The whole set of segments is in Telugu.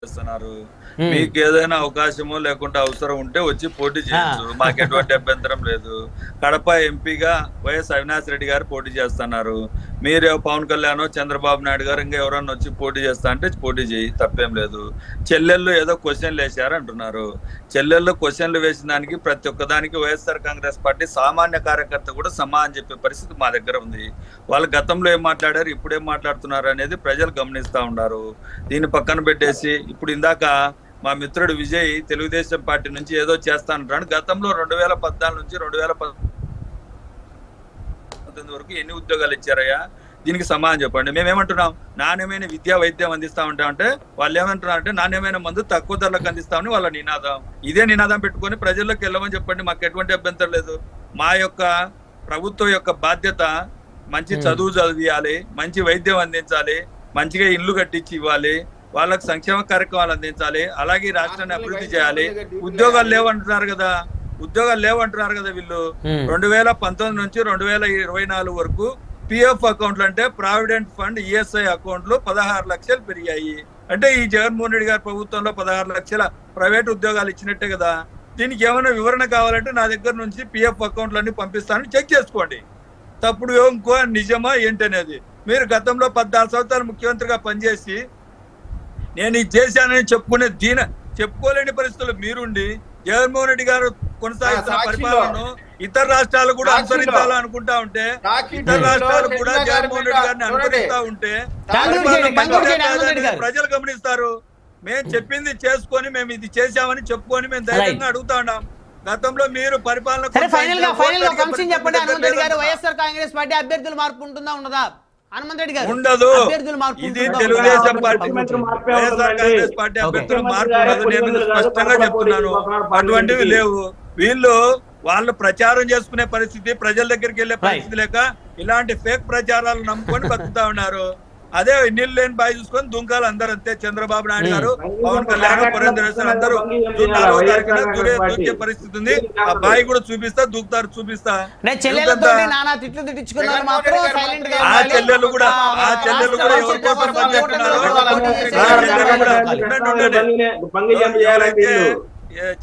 చేస్తున్నారు. మీకు ఏదైనా అవకాశమో లేకుంటే అవసరం ఉంటే వచ్చి పోటీ చేయొచ్చు, మాకు ఎటువంటి అభ్యంతరం లేదు. కడప ఎంపీగా వైఎస్ అవినాష్ రెడ్డి గారు పోటీ చేస్తున్నారు. మీరే పవన్ కళ్యాణ్, చంద్రబాబు నాయుడు గారు ఇంకా ఎవరన్నా వచ్చి పోటీ చేస్తా అంటే పోటీ చేయి, తప్పేం లేదు. చెల్లెళ్ళు ఏదో క్వశ్చన్లు వేసారు అంటున్నారు. చెల్లెళ్ళు క్వశ్చన్లు వేసిన దానికి ప్రతి ఒక్కదానికి వైఎస్ఆర్ కాంగ్రెస్ పార్టీ సామాన్య కార్యకర్త కూడా అని చెప్పే పరిస్థితి మా దగ్గర ఉంది. వాళ్ళు గతంలో ఏం మాట్లాడారు, ఇప్పుడేం మాట్లాడుతున్నారు అనేది ప్రజలు గమనిస్తా ఉన్నారు. దీన్ని పక్కన పెట్టేసి ఇప్పుడు ఇందాక మా మిత్రుడు విజయ్ తెలుగుదేశం పార్టీ నుంచి ఏదో చేస్తానంటాడు. గతంలో 2014 నుంచి 2019 వరకు ఎన్ని ఉద్యోగాలు ఇచ్చారయ్యా? దీనికి సమాధానం చెప్పండి. మేమేమంటున్నాం, నాణ్యమైన విద్యా వైద్యం అందిస్తా ఉంటామంటే వాళ్ళు ఏమంటున్నారంటే నాణ్యమైన మందు తక్కువ ధరలకు అందిస్తామని వాళ్ళ నినాదం. ఇదే నినాదం పెట్టుకొని ప్రజల్లోకి వెళ్ళమని చెప్పండి, మాకు ఎటువంటి అభ్యంతరం లేదు. మా యొక్క ప్రభుత్వం యొక్క బాధ్యత మంచి చదువు చదివియాలి, మంచి వైద్యం అందించాలి, మంచిగా ఇల్లు కట్టించి ఇవ్వాలి, వాళ్ళకి సంక్షేమ కార్యక్రమాలు అందించాలి, అలాగే రాష్ట్రాన్ని అభివృద్ధి చేయాలి. ఉద్యోగాలు లేవంటున్నారు కదా, వీళ్ళు 2019 నుంచి 2024 వరకు పిఎఫ్ అకౌంట్లు అంటే ప్రావిడెంట్ ఫండ్ ఈఎస్ఐ అకౌంట్లు 16 లక్షలు పెరిగాయి. అంటే ఈ జగన్మోహన్ రెడ్డి గారి ప్రభుత్వంలో 16 లక్షల ప్రైవేట్ ఉద్యోగాలు ఇచ్చినట్టే కదా. దీనికి ఏమైనా వివరణ కావాలంటే నా దగ్గర నుంచి పిఎఫ్ అకౌంట్లన్నీ పంపిస్తానని చెక్ చేసుకోండి. తప్పుడు ఇంకో నిజమా ఏంటనేది. మీరు గతంలో 14 సంవత్సరాలు ముఖ్యమంత్రిగా పనిచేసి నేను ఇది చేశానని చెప్పుకోలేని పరిస్థితుల్లో మీరుండి జగన్మోహన్ రెడ్డి గారు కొనసాగిస్తున్న పరిపాలనను ఇతర రాష్ట్రాలు కూడా అనుసరించాలనుకుంటా ఉంటే, ఇతర రాష్ట్రాలు కూడా జగన్మోహన్ రెడ్డి గారిని అనుసరిస్తా ఉంటే ప్రజలు గమనిస్తారు. మేము చెప్పింది చేసుకొని మేము ఇది చేశామని చెప్పుకొని మేము ధైర్యంగా అడుగుతా ఉన్నాం. గతంలో మీరు పరిపాలన వైఎస్ఆర్ కాంగ్రెస్ పార్టీ అభ్యర్థులు మార్పు ఉంటుందా ఉండదా? హనుమంత్ రెడ్డి గారు ఉండదు. ఇది తెలుగుదేశం పార్టీ వైఎస్ఆర్ కాంగ్రెస్ పార్టీ అభ్యర్థులు మార్పు ఉండదు. నేను స్పష్టంగా చెప్తున్నాను, అటువంటివి లేవు. వాళ్ళు ప్రచారం చేసుకునే పరిస్థితి, ప్రజల దగ్గరికి వెళ్లే పరిస్థితి లేక ఇలాంటి ఫేక్ ప్రచారాలు నమ్ముకొని బతుకుతా ఉన్నారు. అదే నీళ్ళు లేని బాయి చూసుకొని దుంకాలు అందరూ అంతే. చంద్రబాబు నాయుడు గారు, పవన్ కళ్యాణ్, పురంధరేశ్వర్ అందరూ జూన్ 4వ తారీఖున దూకే పరిస్థితి ఉంది. ఆ బాయి కూడా చూపిస్తా, దూకుతారు చూపిస్తా. ఆ చెల్లెలు కూడా ఎవరి కోసం పనిచేస్తున్నారు?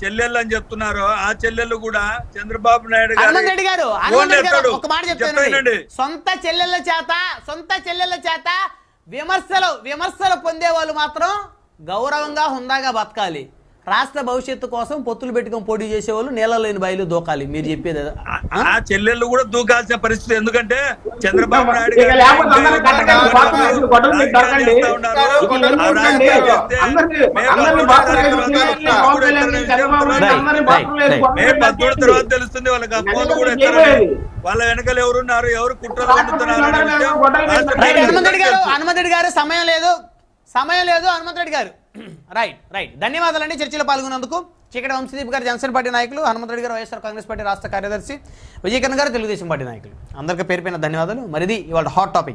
చెల్లెళ్ళు అని చెప్తున్నారు. ఆ చెల్లెళ్ళు కూడా చంద్రబాబు నాయుడు గారు ఒక మాట చెప్తానండి, సొంత చెల్లెళ్ళ చేత విమర్శలు పొందే వాళ్ళు మాత్రం గౌరవంగా హుందాగా బతకాలి. రాష్ట్ర భవిష్యత్తు కోసం పొత్తులు పెట్టుకొని పోటీ చేసేవాళ్ళు నీళ్ళ లేని బయలు దూకాలి. మీరు చెప్పేది ఆ చెల్లెళ్ళు కూడా దూకాల్సిన పరిస్థితి. ఎందుకంటే చంద్రబాబు నాయుడు తర్వాత తెలుస్తుంది వాళ్ళకి. ఆ ఫోన్లు కూడా వాళ్ళ వెనకాల ఎవరున్నారు, ఎవరు కుట్రలు హనుమంత్ రెడ్డి గారు సమయం లేదు హనుమంత్ రెడ్డి గారు. రైట్ ధన్యవాదాలండి చర్చలో పాల్గొన్నందుకు. చీకటి వంశదీప్ గారు జనసేన పార్టీ నాయకులు, హనుమంత్ రెడ్డి గారు వైఎస్ఆర్ కాంగ్రెస్ పార్టీ రాష్ట్ర కార్యదర్శి, విజయకరణ్ గారు తెలుగుదేశం పార్టీ నాయకులు. అందరికీ పేరు పైన ధన్యవాదాలు. మరిది ఇవాళ హాట్ టాపిక్.